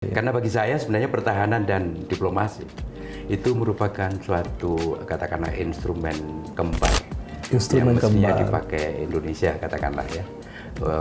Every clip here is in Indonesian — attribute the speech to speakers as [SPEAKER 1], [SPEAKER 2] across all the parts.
[SPEAKER 1] Karena bagi saya sebenarnya pertahanan dan diplomasi itu merupakan suatu katakanlah instrumen kembar yang mestinya dipakai Indonesia katakanlah ya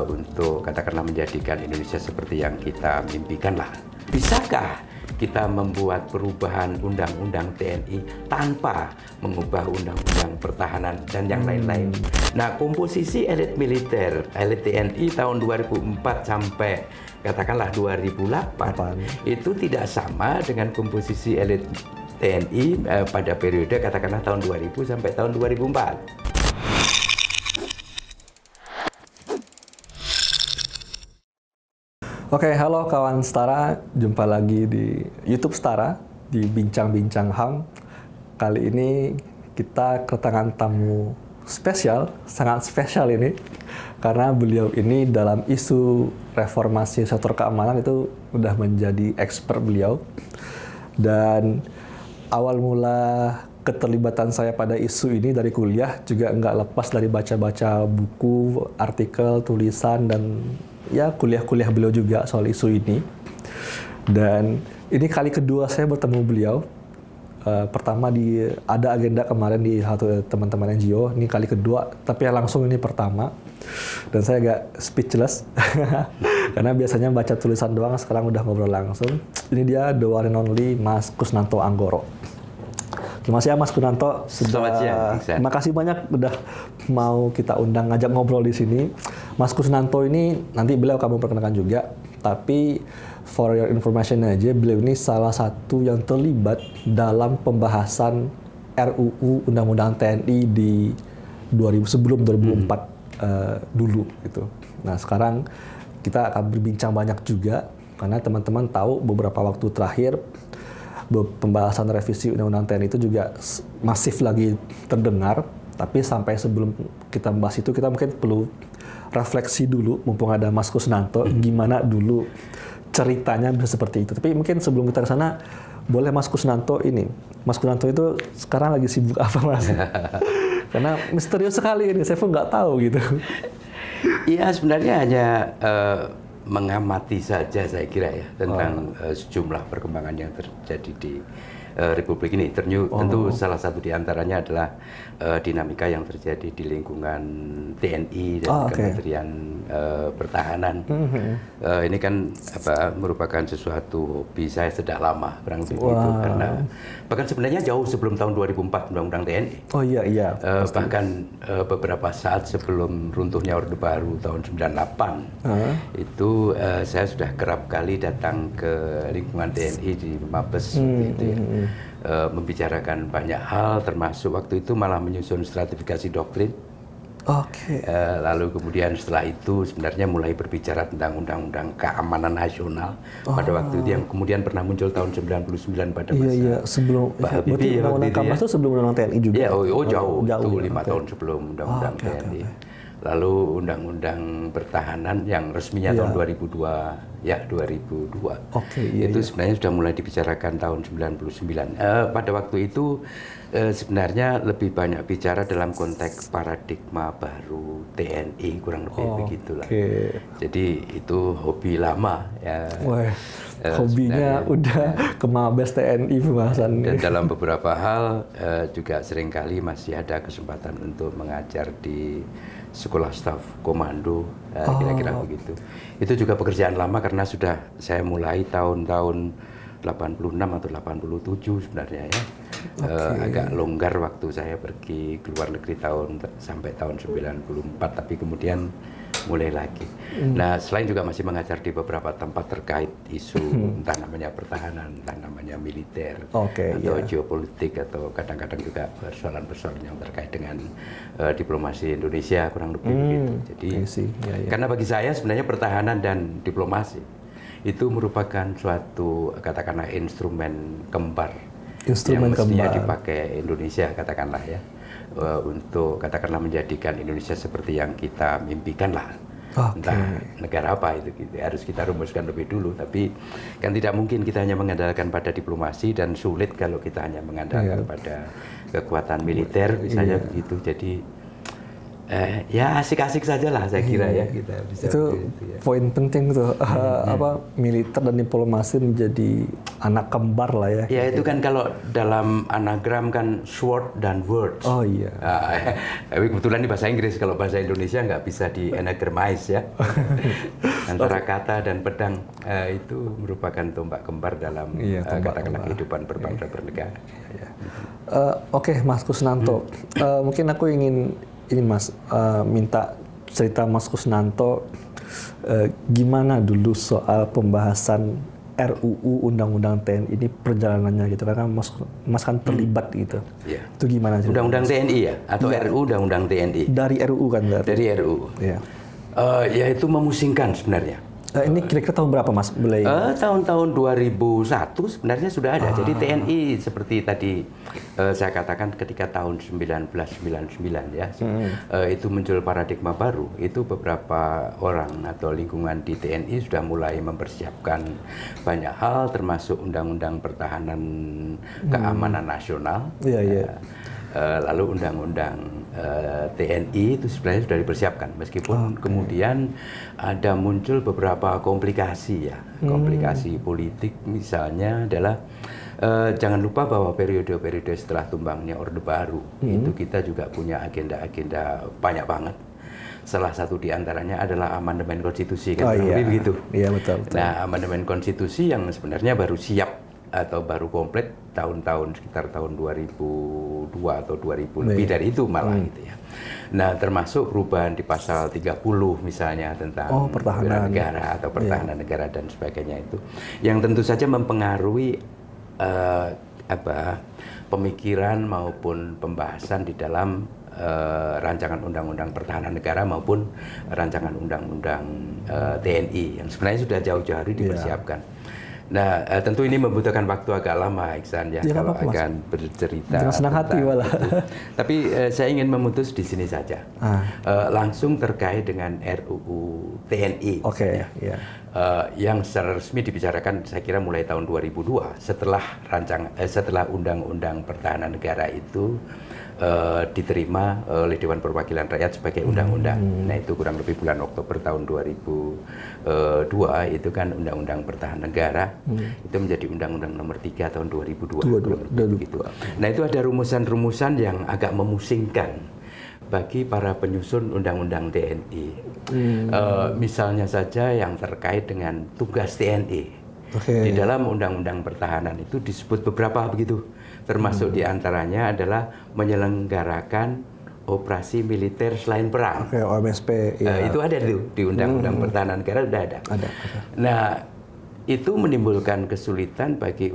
[SPEAKER 1] untuk katakanlah menjadikan Indonesia seperti yang kita mimpikan lah. Bisakah kita membuat perubahan undang-undang TNI tanpa mengubah undang-undang pertahanan dan yang lain-lain? Nah, komposisi elit militer, elit TNI tahun 2004 sampai katakanlah 2008 itu tidak sama dengan komposisi elit TNI pada periode katakanlah tahun 2000 sampai tahun 2004.
[SPEAKER 2] Oke, halo kawan Setara, jumpa lagi di YouTube Setara di Bincang-Bincang HAM. Kali ini kita kedatangan tamu spesial, sangat spesial ini, karena beliau ini dalam isu reformasi sektor keamanan itu udah menjadi expert beliau. Dan awal mula keterlibatan saya pada isu ini dari kuliah juga nggak lepas dari baca-baca buku, artikel, tulisan, dan ya kuliah-kuliah beliau juga soal isu ini. Dan ini kali kedua saya bertemu beliau. Pertama ada agenda kemarin di satu teman-teman NGO, ini kali kedua, tapi langsung ini pertama. Dan saya agak speechless karena biasanya baca tulisan doang, sekarang udah ngobrol langsung. Ini dia the one and only Mas Kusnanto Anggoro. Terima kasih ya Mas Kusnanto. Terima kasih banyak udah mau kita undang ngajak ngobrol di sini. Mas Kusnanto ini nanti beliau akan memperkenalkan juga, tapi for your information aja, beliau ini salah satu yang terlibat dalam pembahasan RUU Undang-Undang TNI di sebelum 2004 dulu gitu. Nah, sekarang kita akan berbincang banyak juga karena teman-teman tahu beberapa waktu terakhir pembahasan revisi Undang-Undang TNI itu juga masif lagi terdengar, tapi sampai sebelum kita membahas itu kita mungkin perlu refleksi dulu, mumpung ada Mas Kusnanto, gimana dulu ceritanya bisa seperti itu. Tapi mungkin sebelum kita ke sana, boleh Mas Kusnanto ini. Mas Kusnanto itu sekarang lagi sibuk apa, Mas? Karena misterius sekali ini, saya pun nggak tahu gitu.
[SPEAKER 1] Iya, sebenarnya hanya mengamati saja saya kira ya tentang sejumlah perkembangan yang terjadi di Republik ini. Tentu salah satu diantaranya adalah dinamika yang terjadi di lingkungan TNI dan Kementerian Pertahanan. Ini kan merupakan sesuatu hobi saya sejak lama, kurang lebih begitu, karena bahkan sebenarnya jauh sebelum tahun 2004 Undang-Undang TNI.
[SPEAKER 2] Oh iya.
[SPEAKER 1] Bahkan beberapa saat sebelum runtuhnya Orde Baru tahun 98 itu saya sudah kerap kali datang ke lingkungan TNI di Mabes seperti itu ya. Membicarakan banyak hal, termasuk waktu itu malah menyusun stratifikasi doktrin. Lalu kemudian setelah itu sebenarnya mulai berbicara tentang Undang-Undang Keamanan Nasional pada waktu itu yang kemudian pernah muncul tahun 99 pada masa
[SPEAKER 2] sebelum
[SPEAKER 1] Pak Habibie ya,
[SPEAKER 2] Undang-Undang Keamanan itu sebelum Undang-Undang TNI juga.
[SPEAKER 1] Iya, jauh itu 5 tahun sebelum Undang-Undang TNI. Lalu Undang-Undang Pertahanan yang resminya tahun 2002, ya 2002. Itu sebenarnya sudah mulai dibicarakan tahun 99. Pada waktu itu sebenarnya lebih banyak bicara dalam konteks paradigma baru TNI, kurang lebih begitulah. Jadi itu hobi lama ya.
[SPEAKER 2] Hobinya udah ke Mabes TNI pembahasan.
[SPEAKER 1] Dan dalam beberapa hal juga seringkali masih ada kesempatan untuk mengajar di sekolah staf komando, kira-kira begitu. Itu juga pekerjaan lama karena sudah saya mulai tahun-tahun 86 atau 87 sebenarnya ya. Agak longgar waktu saya pergi ke luar negeri sampai tahun 94, tapi kemudian mulai lagi. Nah, selain juga masih mengajar di beberapa tempat terkait isu entah namanya pertahanan, entah namanya militer, atau geopolitik, atau kadang-kadang juga persoalan-persoalan yang terkait dengan diplomasi Indonesia, kurang lebih begitu. Jadi, karena bagi saya sebenarnya pertahanan dan diplomasi itu merupakan suatu katakanlah instrumen kembar yang mestinya dipakai Indonesia katakanlah ya. Untuk katakanlah menjadikan Indonesia seperti yang kita mimpikan lah. Entah negara apa itu gitu. Harus kita rumuskan lebih dulu, tapi kan tidak mungkin kita hanya mengandalkan pada diplomasi, dan sulit kalau kita hanya mengandalkan pada kekuatan militer misalnya begitu. Jadi Ya asik-asik saja lah saya kira ya kita bisa
[SPEAKER 2] itu
[SPEAKER 1] ya.
[SPEAKER 2] poin penting tuh apa militer dan diplomasi menjadi anak kembar lah ya.
[SPEAKER 1] Ya itu kan kalau dalam anagram kan sword dan words.
[SPEAKER 2] Oh iya.
[SPEAKER 1] Tapi kebetulan di bahasa Inggris, kalau bahasa Indonesia nggak bisa di anagramize ya. Antara kata dan pedang itu merupakan tombak kembar dalam katakanlah kehidupan berbangsa bernegara.
[SPEAKER 2] Oke, Mas Kusnanto, mungkin aku ingin ini Mas minta cerita Mas Kusnanto gimana dulu soal pembahasan RUU Undang-Undang TNI ini perjalanannya gitu, karena Mas kan terlibat gitu.
[SPEAKER 1] Ya.
[SPEAKER 2] Itu gimana?
[SPEAKER 1] Undang-Undang TNI ya atau RUU Undang-Undang TNI?
[SPEAKER 2] Dari RUU kan berarti?
[SPEAKER 1] Dari RUU.
[SPEAKER 2] Ya.
[SPEAKER 1] Ya itu memusingkan sebenarnya.
[SPEAKER 2] Ini kira-kira tahun berapa Mas mulai?
[SPEAKER 1] Tahun-tahun 2001 sebenarnya sudah ada. Jadi TNI seperti tadi saya katakan ketika tahun 1999 ya, itu muncul paradigma baru. Itu beberapa orang atau lingkungan di TNI sudah mulai mempersiapkan banyak hal, termasuk Undang-Undang Pertahanan Keamanan Nasional. Lalu Undang-Undang TNI itu sebenarnya sudah dipersiapkan, meskipun kemudian ada muncul beberapa komplikasi ya, komplikasi politik misalnya adalah jangan lupa bahwa periode-periode setelah tumbangnya Orde Baru itu kita juga punya agenda-agenda banyak banget. Salah satu diantaranya adalah amandemen konstitusi kan, begitu.
[SPEAKER 2] Iya betul.
[SPEAKER 1] Nah amandemen konstitusi yang sebenarnya baru siap atau baru komplit tahun-tahun sekitar tahun 2002 atau 2000 lebih dari itu malah gitu ya. Nah termasuk perubahan di pasal 30 misalnya tentang bela negara atau pertahanan negara dan sebagainya itu, yang tentu saja mempengaruhi pemikiran maupun pembahasan di dalam rancangan undang-undang pertahanan negara maupun rancangan undang-undang TNI yang sebenarnya sudah jauh-jauh hari dipersiapkan. Nah, tentu ini membutuhkan waktu agak lama, Iksan ya, kalau akan bercerita.
[SPEAKER 2] Jangan senang hati malah.
[SPEAKER 1] Tapi saya ingin memutus di sini saja. Langsung terkait dengan RUU TNI.
[SPEAKER 2] Oke.
[SPEAKER 1] Yang secara resmi dibicarakan saya kira mulai tahun 2002 setelah Undang-Undang Pertahanan Negara itu diterima oleh Dewan Perwakilan Rakyat sebagai undang-undang. Nah itu kurang lebih bulan Oktober tahun 2002 itu kan Undang-Undang Pertahanan Negara itu menjadi Undang-Undang Nomor 3 tahun 2002. Gitu. Nah itu ada rumusan-rumusan yang agak memusingkan bagi para penyusun Undang-Undang TNI. Misalnya saja yang terkait dengan tugas TNI. Di dalam Undang-Undang Pertahanan itu disebut beberapa begitu. Termasuk diantaranya adalah menyelenggarakan operasi militer selain perang.
[SPEAKER 2] OMSP.
[SPEAKER 1] Itu ada di Undang-Undang Pertahanan Negara sudah ada. Nah, itu menimbulkan kesulitan bagi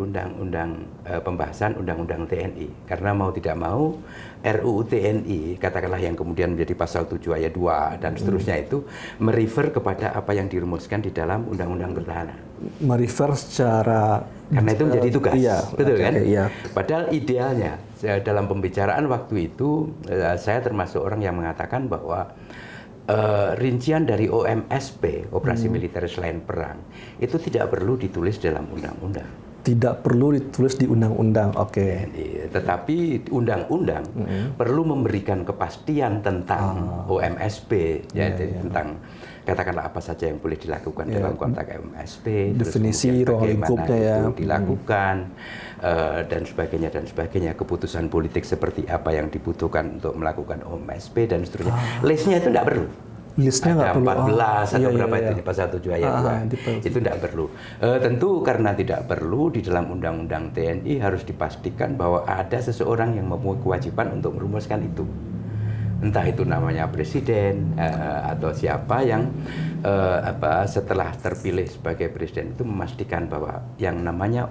[SPEAKER 1] pembahasan Undang-Undang TNI. Karena mau tidak mau RUU TNI, katakanlah yang kemudian menjadi pasal 7 ayat 2 dan seterusnya itu merefer kepada apa yang dirumuskan di dalam Undang-Undang Pertahanan.
[SPEAKER 2] Merefer secara
[SPEAKER 1] karena itu menjadi tugas, betul kan? Padahal idealnya dalam pembicaraan waktu itu saya termasuk orang yang mengatakan bahwa rincian dari OMSP, operasi militer selain perang, itu tidak perlu ditulis dalam undang-undang.
[SPEAKER 2] Tidak perlu ditulis di undang-undang,
[SPEAKER 1] Tetapi undang-undang perlu memberikan kepastian tentang OMSP, tentang katakanlah apa saja yang boleh dilakukan dalam konteks OMSP,
[SPEAKER 2] definisi ruang lingkupnya
[SPEAKER 1] itu dilakukan dan sebagainya, keputusan politik seperti apa yang dibutuhkan untuk melakukan OMSP dan seterusnya. Listnya itu tidak perlu.
[SPEAKER 2] Listnya nggak perlu.
[SPEAKER 1] 14 atau berapa itu pasal 7 ayat 2. Itu tidak perlu. Tentu karena tidak perlu di dalam Undang-Undang TNI harus dipastikan bahwa ada seseorang yang mempunyai kewajiban untuk merumuskan itu. Entah itu namanya presiden atau siapa yang setelah terpilih sebagai presiden itu memastikan bahwa yang namanya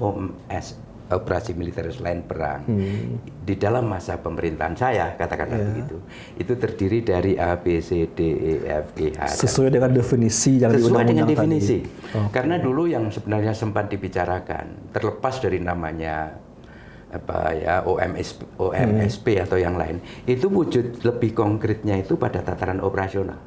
[SPEAKER 1] operasi militer selain perang di dalam masa pemerintahan saya, katakanlah begitu, itu terdiri dari A, B, C, D, E, F, G, H.
[SPEAKER 2] Sesuai dengan definisi yang
[SPEAKER 1] sesuai dengan definisi. Karena dulu yang sebenarnya sempat dibicarakan, terlepas dari namanya OMSP atau yang lain, itu wujud lebih konkretnya itu pada tataran operasional.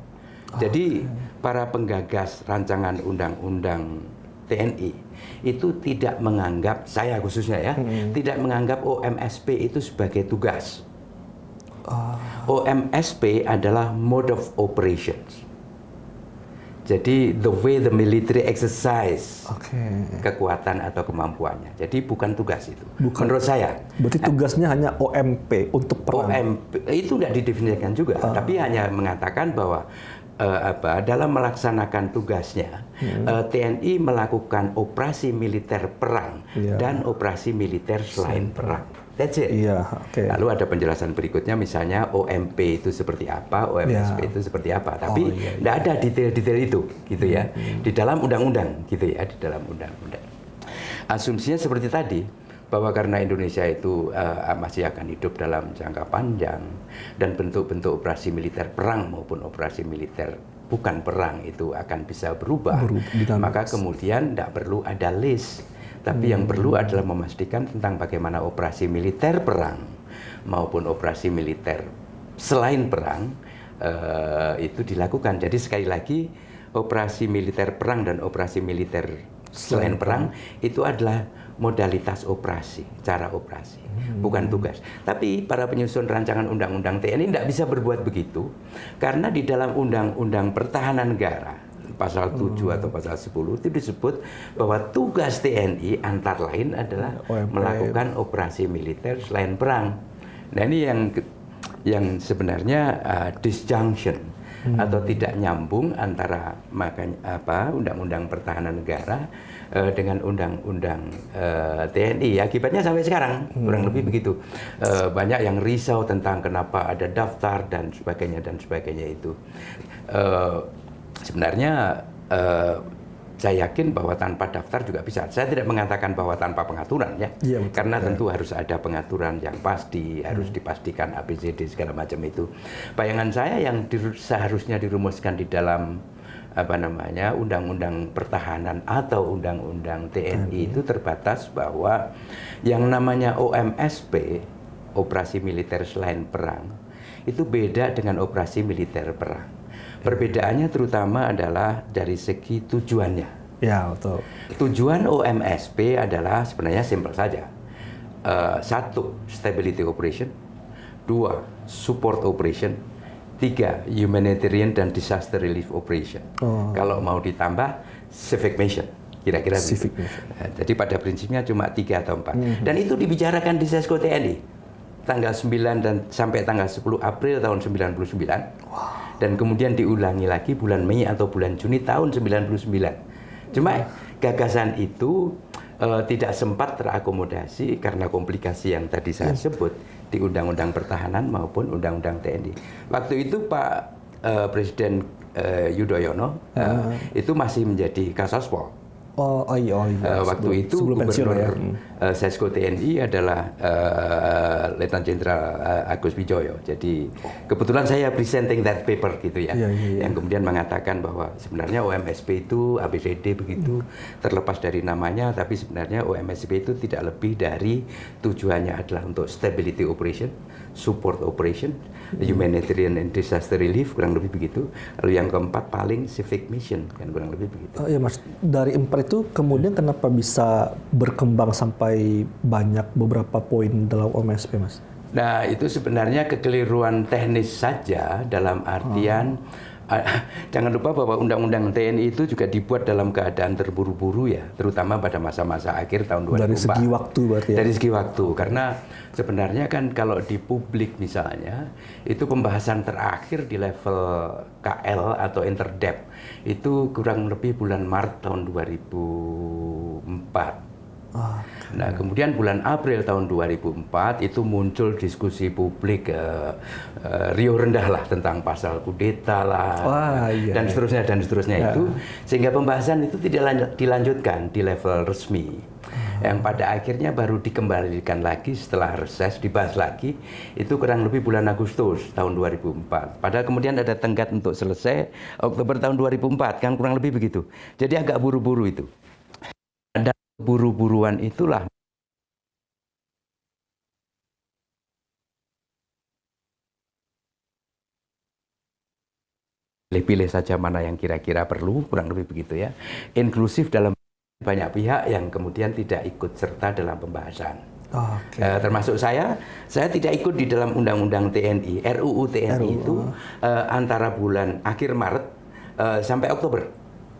[SPEAKER 1] Jadi para penggagas rancangan undang-undang TNI itu tidak menganggap, saya khususnya tidak menganggap OMSP itu sebagai tugas. OMSP adalah mode of operations. Jadi the way the military exercise kekuatan atau kemampuannya. Jadi bukan tugas itu. Menurut saya.
[SPEAKER 2] Berarti tugasnya hanya OMP untuk perang.
[SPEAKER 1] OMP itu nggak didefinisikan juga, tapi hanya mengatakan bahwa dalam melaksanakan tugasnya TNI melakukan operasi militer perang dan operasi militer selain perang. That's it. Lalu ada penjelasan berikutnya, misalnya OMP itu seperti apa, OMSP itu seperti apa. Tapi tidak ada detail-detail itu, gitu ya. Di dalam undang-undang, gitu ya, di dalam undang-undang. Asumsinya seperti tadi, bahwa karena Indonesia itu masih akan hidup dalam jangka panjang dan bentuk-bentuk operasi militer perang maupun operasi militer bukan perang itu akan bisa berubah, maka kemudian tidak perlu ada list. Tapi yang perlu adalah memastikan tentang bagaimana operasi militer perang maupun operasi militer selain perang itu dilakukan. Jadi sekali lagi, operasi militer perang dan operasi militer selain perang itu adalah modalitas operasi, cara operasi, bukan tugas. Tapi para penyusun rancangan undang-undang TNI tidak bisa berbuat begitu, karena di dalam Undang-Undang Pertahanan Negara pasal 7 atau pasal 10 itu disebut bahwa tugas TNI antara lain adalah melakukan operasi militer selain perang. Nah, ini yang sebenarnya disjunction atau tidak nyambung antara Undang-Undang Pertahanan Negara dengan Undang-Undang TNI. Akibatnya sampai sekarang kurang lebih begitu. Banyak yang risau tentang kenapa ada daftar dan sebagainya itu. Sebenarnya saya yakin bahwa tanpa daftar juga bisa. Saya tidak mengatakan bahwa tanpa pengaturan ya, karena tentu harus ada pengaturan yang pasti, harus dipastikan ABCD segala macam itu. Bayangan saya yang seharusnya dirumuskan di dalam Undang-Undang Pertahanan atau Undang-Undang TNI itu terbatas bahwa yang namanya OMSP, operasi militer selain perang, itu beda dengan operasi militer perang. Perbedaannya terutama adalah dari segi tujuannya.
[SPEAKER 2] Ya, betul.
[SPEAKER 1] Tujuan OMSP adalah sebenarnya simpel saja. 1. Stability operation. 2. Support operation. 3. Humanitarian dan disaster relief operation. Kalau mau ditambah, civic mission. Kira-kira civic mission. Jadi pada prinsipnya cuma 3 atau 4. Dan itu dibicarakan di Sesko TNI. Tanggal 9 dan sampai tanggal 10 April tahun 99. Dan kemudian diulangi lagi bulan Mei atau bulan Juni tahun 99. Cuma gagasan itu tidak sempat terakomodasi karena komplikasi yang tadi saya sebut di Undang-Undang Pertahanan maupun Undang-Undang TNI. Waktu itu Pak Presiden Yudhoyono itu masih menjadi Kasaspol. Waktu itu Gubernur Sesko TNI adalah Letnan Jenderal Agus Wijoyo. Jadi kebetulan saya presenting that paper gitu ya, yang kemudian mengatakan bahwa sebenarnya OMSP itu ABCD begitu, terlepas dari namanya, tapi sebenarnya OMSP itu tidak lebih dari tujuannya adalah untuk stability operation, support operation, humanitarian and disaster relief, kurang lebih begitu. Lalu yang keempat paling civic mission, kan kurang lebih begitu.
[SPEAKER 2] Ya Mas, dari empat itu kemudian kenapa bisa berkembang sampai banyak beberapa poin dalam OMSP, Mas?
[SPEAKER 1] Nah, itu sebenarnya kekeliruan teknis saja, dalam artian jangan lupa bahwa Undang-Undang TNI itu juga dibuat dalam keadaan terburu-buru ya, terutama pada masa-masa akhir tahun 2004.
[SPEAKER 2] Dari segi waktu berarti ya?
[SPEAKER 1] Dari segi waktu, karena sebenarnya kan kalau di publik misalnya, itu pembahasan terakhir di level KL atau Interdep, itu kurang lebih bulan Maret tahun 2004. Nah, kemudian bulan April tahun 2004 itu muncul diskusi publik riuh rendah lah tentang pasal kudeta lah, dan seterusnya itu, sehingga pembahasan itu tidak dilanjutkan di level resmi, yang pada akhirnya baru dikembalikan lagi setelah reses, dibahas lagi itu kurang lebih bulan Agustus tahun 2004. Padahal kemudian ada tenggat untuk selesai Oktober tahun 2004, kan kurang lebih begitu. Jadi agak buru-buru itu. Ada buru-buruan itulah pilih saja mana yang kira-kira perlu, kurang lebih begitu ya. Inklusif dalam banyak pihak yang kemudian tidak ikut serta dalam pembahasan.
[SPEAKER 2] Oke.
[SPEAKER 1] Termasuk saya tidak ikut di dalam undang-undang TNI, RUU TNI itu antara bulan akhir Maret sampai Oktober.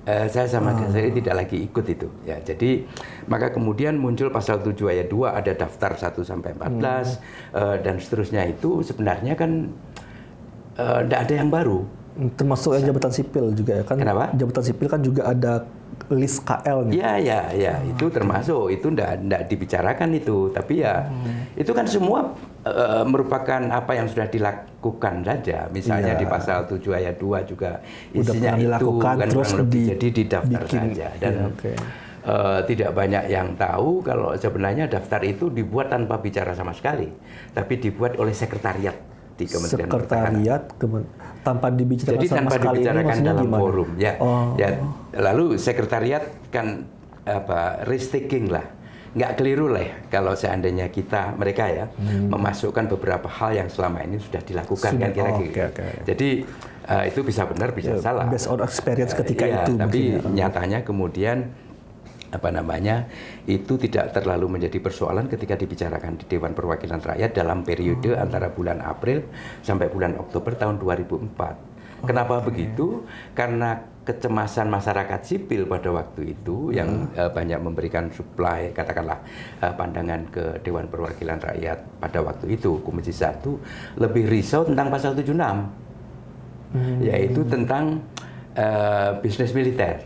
[SPEAKER 1] Saya sama sekali tidak lagi ikut itu. Ya, jadi maka kemudian muncul pasal 7 ayat 2 ada daftar 1 sampai 14 dan seterusnya itu sebenarnya kan tidak ada yang baru.
[SPEAKER 2] Termasuk jabatan sipil juga ya kan?
[SPEAKER 1] Kenapa?
[SPEAKER 2] Jabatan sipil kan juga ada list KL-nya.
[SPEAKER 1] Ya, itu termasuk, itu enggak dibicarakan itu, tapi ya itu kan semua merupakan apa yang sudah dilakukan saja. Misalnya di pasal 7 ayat 2 juga isinya itu kan
[SPEAKER 2] terus
[SPEAKER 1] jadi didaftar saja dan tidak banyak yang tahu kalau sebenarnya daftar itu dibuat tanpa bicara sama sekali, tapi dibuat oleh sekretariat di Kementerian Pertahanan.
[SPEAKER 2] Tanpa dibicarakan
[SPEAKER 1] jadi
[SPEAKER 2] sama
[SPEAKER 1] tanpa
[SPEAKER 2] sekali
[SPEAKER 1] dibicarakan dalam
[SPEAKER 2] gimana?
[SPEAKER 1] forum ya. Lalu sekretariat kan risk taking lah, nggak keliru lah kalau seandainya mereka ya memasukkan beberapa hal yang selama ini sudah dilakukan kan kira-kira. Jadi itu bisa benar bisa salah.
[SPEAKER 2] Based on experience ketika itu.
[SPEAKER 1] Tapi nyatanya kemudian itu tidak terlalu menjadi persoalan ketika dibicarakan di Dewan Perwakilan Rakyat dalam periode antara bulan April sampai bulan Oktober tahun 2004. Kenapa begitu? Karena kecemasan masyarakat sipil pada waktu itu yang banyak memberikan supply, katakanlah pandangan ke Dewan Perwakilan Rakyat pada waktu itu, Komisi 1 lebih risau tentang pasal 76, yaitu tentang bisnis militer.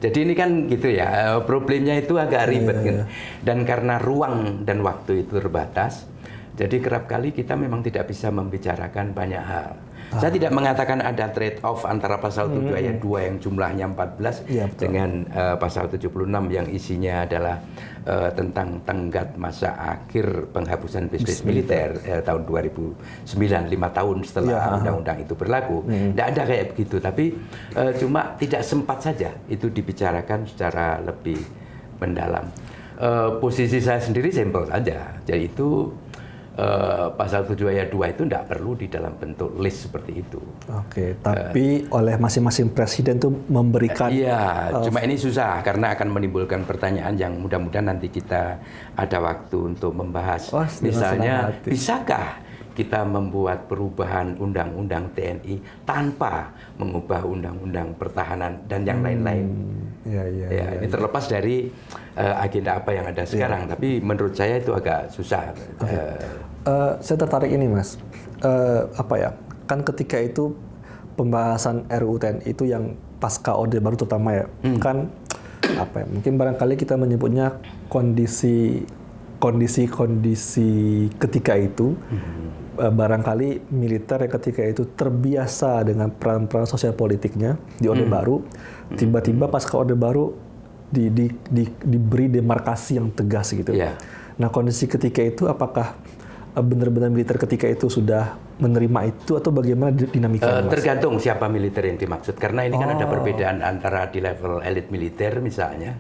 [SPEAKER 1] Jadi ini kan gitu ya, problemnya itu agak ribet gitu. Dan karena ruang dan waktu itu terbatas, jadi kerap kali kita memang tidak bisa membicarakan banyak hal. Saya tidak mengatakan ada trade off antara pasal 7 ayat 2 yang jumlahnya 14 dengan pasal 76 yang isinya adalah tentang tenggat masa akhir penghapusan bisnis militer tahun 2009, 5 tahun setelah undang-undang itu berlaku. Tidak ada kayak begitu, tapi cuma tidak sempat saja itu dibicarakan secara lebih mendalam. Posisi saya sendiri simpel saja, yaitu pasal 7 ayat 2 itu tidak perlu di dalam bentuk list seperti itu.
[SPEAKER 2] Tapi oleh masing-masing presiden tuh memberikan.
[SPEAKER 1] Cuma ini susah karena akan menimbulkan pertanyaan yang mudah-mudahan nanti kita ada waktu untuk membahas. Misalnya, bisakah kita membuat perubahan undang-undang TNI tanpa mengubah undang-undang pertahanan dan yang lain-lain? Ini terlepas dari agenda apa yang ada sekarang, tapi menurut saya itu agak susah.
[SPEAKER 2] Saya tertarik ini, Mas. Kan ketika itu pembahasan RUU TNI itu yang pasca Orde Baru terutama ya, kan mungkin barangkali kita menyebutnya kondisi ketika itu. Barangkali militer yang ketika itu terbiasa dengan peran-peran sosial politiknya di Orde Baru, tiba-tiba pasca Orde Baru diberi demarkasi yang tegas gitu. Nah, kondisi ketika itu apakah benar-benar militer ketika itu sudah menerima itu atau bagaimana dinamika?
[SPEAKER 1] Tergantung siapa militer yang dimaksud, karena ini kan ada perbedaan antara di level elit militer misalnya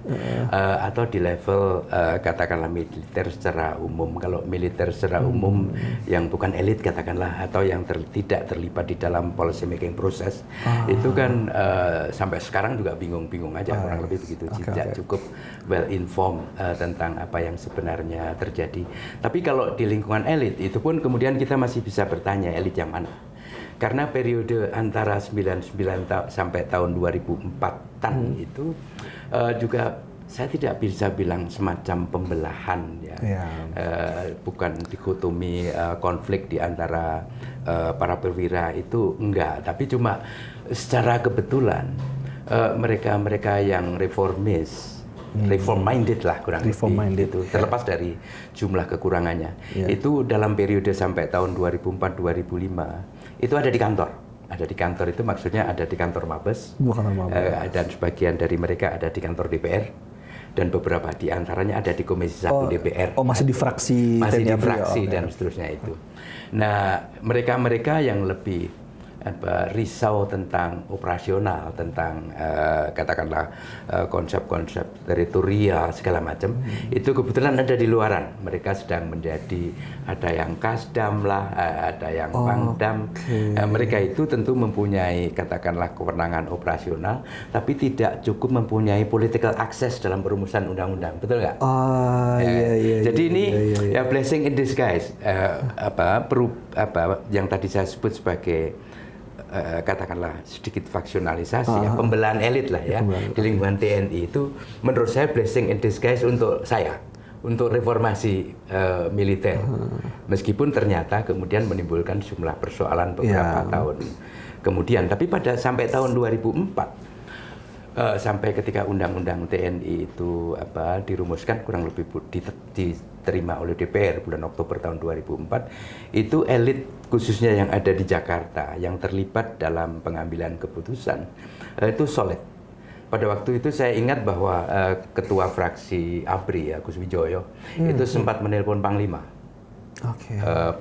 [SPEAKER 1] atau di level katakanlah militer secara umum. Kalau militer secara umum yang bukan elit katakanlah atau yang tidak terlibat di dalam policy making process itu kan sampai sekarang juga bingung-bingung aja kurang lebih begitu, tidak cukup well informed tentang apa yang sebenarnya terjadi. Tapi kalau di lingkungan elit itu pun kemudian kita masih bisa bertanya elit yang mana, karena periode antara 99 sampai tahun 2004-an itu juga saya tidak bisa bilang semacam pembelahan bukan dikotomi konflik di antara para perwira itu enggak, tapi cuma secara kebetulan mereka yang reformis, reform minded lah kurang lebih itu, terlepas dari jumlah kekurangannya itu dalam periode sampai tahun 2004-2005 itu ada di kantor itu maksudnya ada di kantor Mabes, dan sebagian dari mereka ada di kantor DPR dan beberapa di antaranya ada di Komisi 1 DPR.
[SPEAKER 2] Masih di fraksi
[SPEAKER 1] dan seterusnya itu. Nah, mereka yang lebih risau tentang operasional, tentang katakanlah konsep-konsep teritorial segala macam, itu kebetulan ada di luaran. Mereka sedang menjadi, ada yang kasdam lah, ada yang pangdam. Mereka itu tentu mempunyai katakanlah kewenangan operasional, tapi tidak cukup mempunyai political access dalam perumusan undang-undang, betul nggak? Jadi ini ya blessing in disguise, yang tadi saya sebut sebagai katakanlah sedikit faksionalisasi, ya, pembelaan elit lah ya di lingkungan TNI itu menurut saya blessing in disguise untuk saya, untuk reformasi militer, meskipun ternyata kemudian menimbulkan jumlah persoalan beberapa tahun kemudian. Tapi sampai tahun 2004 sampai ketika undang-undang TNI itu dirumuskan, kurang lebih diterima oleh DPR bulan Oktober tahun 2004, itu elit khususnya yang ada di Jakarta yang terlibat dalam pengambilan keputusan itu solid. Pada waktu itu saya ingat bahwa ketua fraksi ABRI Agus Wijoyo itu sempat menelpon Panglima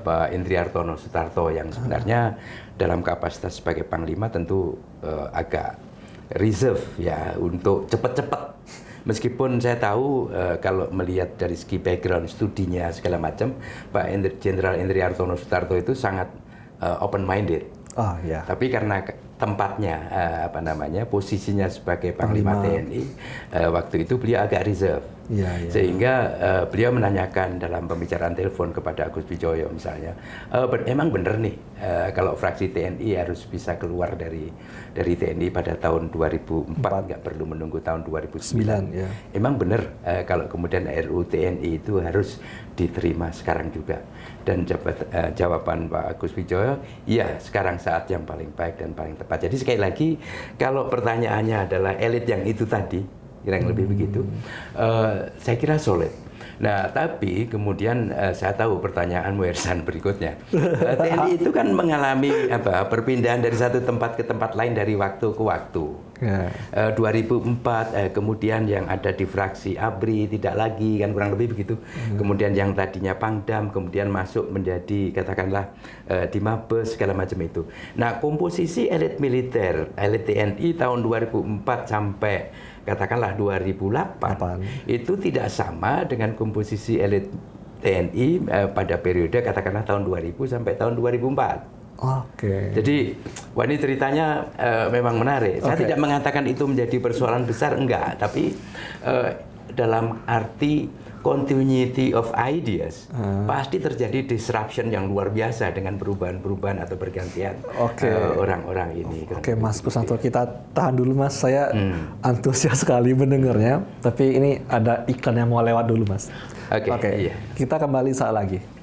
[SPEAKER 1] Pak Indriartono Sutarto yang sebenarnya dalam kapasitas sebagai Panglima tentu agak reserve ya untuk cepat-cepat. Meskipun saya tahu kalau melihat dari segi background studinya segala macam, Pak Jenderal Indriartono Sutarto itu sangat open minded. Tapi karena tempatnya posisinya sebagai Panglima TNI waktu itu beliau agak reserve. Sehingga beliau menanyakan dalam pembicaraan telepon kepada Agus Wijoyo misalnya, emang benar nih kalau fraksi TNI harus bisa keluar dari TNI pada tahun 2004, nggak perlu menunggu tahun 2009. Emang benar kalau kemudian RUU TNI itu harus diterima sekarang juga. Dan jawaban Pak Agus Wijoyo, ya sekarang saat yang paling baik dan paling tepat. Jadi sekali lagi, kalau pertanyaannya adalah elit yang itu tadi, kurang lebih begitu, saya kira solid. Nah, tapi kemudian saya tahu pertanyaanmu Ersan berikutnya. TNI itu kan mengalami perpindahan dari satu tempat ke tempat lain dari waktu ke waktu. 2004 kemudian yang ada di fraksi ABRI tidak lagi, kan kurang lebih begitu. Kemudian yang tadinya Pangdam kemudian masuk menjadi katakanlah di Mabes segala macam itu. Nah, komposisi elit militer, elit TNI tahun 2004 sampai katakanlah 2008 itu tidak sama dengan komposisi elit TNI pada periode katakanlah tahun 2000 sampai tahun 2004. Jadi, ini ceritanya memang menarik. Saya tidak mengatakan itu menjadi persoalan besar, enggak. Tapi dalam arti continuity of ideas, pasti terjadi disruption yang luar biasa dengan perubahan-perubahan atau pergantian orang-orang ini.
[SPEAKER 2] Mas Kusanto, kita tahan dulu Mas. Saya antusias sekali mendengarnya. Tapi ini ada iklan yang mau lewat dulu Mas. Kita kembali saat lagi.